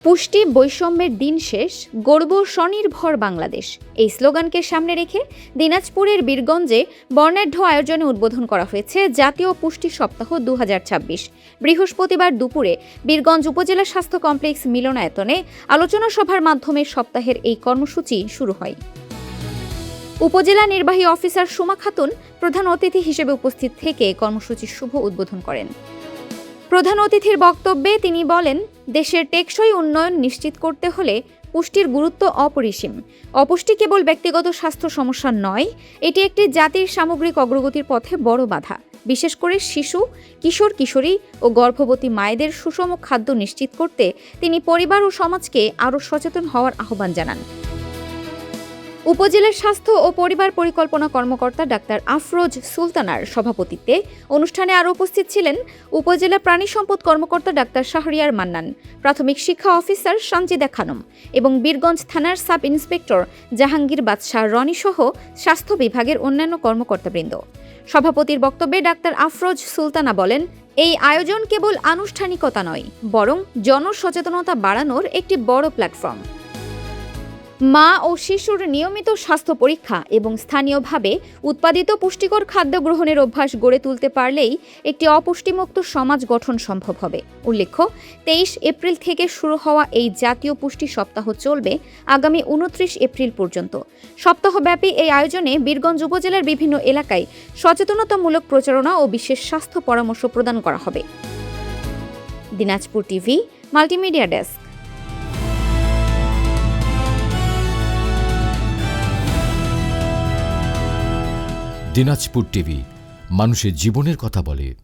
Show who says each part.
Speaker 1: পুষ্টি বৈষম্যের দিন শেষ, গর্ব স্বনির্ভর বাংলাদেশ এই স্লোগানকে সামনে রেখে দিনাজপুরের বীরগঞ্জে বর্ণাঢ্য আয়োজনে উদ্বোধন করা হয়েছে জাতীয় পুষ্টি সপ্তাহ ২০২৬। বৃহস্পতিবার দুপুরে বীরগঞ্জ উপজেলা স্বাস্থ্য কমপ্লেক্স মিলনায়তনে আলোচনা সভার মাধ্যমে সপ্তাহের এই কর্মসূচি শুরু হয়। উপজেলা নির্বাহী অফিসার সুমা খাতুন প্রধান অতিথি হিসেবে উপস্থিত থেকে কর্মসূচির শুভ উদ্বোধন করেন। প্রধান অতিথির বক্তব্যে তিনি বলেন, দেশের টেকসই উন্নয়ন নিশ্চিত করতে হলে পুষ্টির গুরুত্ব অপরিসীম। অপুষ্টি কেবল ব্যক্তিগত স্বাস্থ্য সমস্যা নয়, এটি একটি জাতির সামগ্রিক অগ্রগতির পথে বড় বাধা। বিশেষ করে শিশু, কিশোর কিশোরী ও গর্ভবতী মায়েদের সুষম খাদ্য নিশ্চিত করতে তিনি পরিবার ও সমাজকে আরও সচেতন হওয়ার আহ্বান জানান। উপজেলার স্বাস্থ্য ও পরিবার পরিকল্পনা কর্মকর্তা ডাক্তার আফরোজ সুলতানার সভাপতিত্বে অনুষ্ঠানে আরও উপস্থিত ছিলেন উপজেলা প্রাণী সম্পদ কর্মকর্তা ডাক্তার শাহরিয়ার মান্নান, প্রাথমিক শিক্ষা অফিসার সঞ্জিদা খানম এবং বীরগঞ্জ থানার সাব ইন্সপেক্টর জাহাঙ্গীর বাদশাহ রনি সহ স্বাস্থ্য বিভাগের অন্যান্য কর্মকর্তাবৃন্দ। সভাপতির বক্তব্যে ডাক্তার আফরোজ সুলতানা বলেন, এই আয়োজন কেবল আনুষ্ঠানিকতা নয়, বরং জনসচেতনতা বাড়ানোর একটি বড় প্ল্যাটফর্ম। মা ও শিশুর নিয়মিত স্বাস্থ্য পরীক্ষা এবং স্থানীয়ভাবে উৎপাদিত পুষ্টিকর খাদ্য গ্রহণের অভ্যাস গড়ে তুলতে পারলেই একটি অপুষ্টিমুক্ত সমাজ গঠন সম্ভব হবে। উল্লেখ্য, ২৩ এপ্রিল থেকে শুরু হওয়া এই জাতীয় পুষ্টি সপ্তাহ চলবে আগামী ২৯ এপ্রিল পর্যন্ত। সপ্তাহব্যাপী এই আয়োজনে বীরগঞ্জ উপজেলার বিভিন্ন এলাকায় সচেতনতামূলক প্রচারণা ও বিশেষ স্বাস্থ্য পরামর্শ প্রদান করা হবে। Dinajpur TV multimedia desk.
Speaker 2: Dinajpur TV মানুষের জীবনের কথা বলে।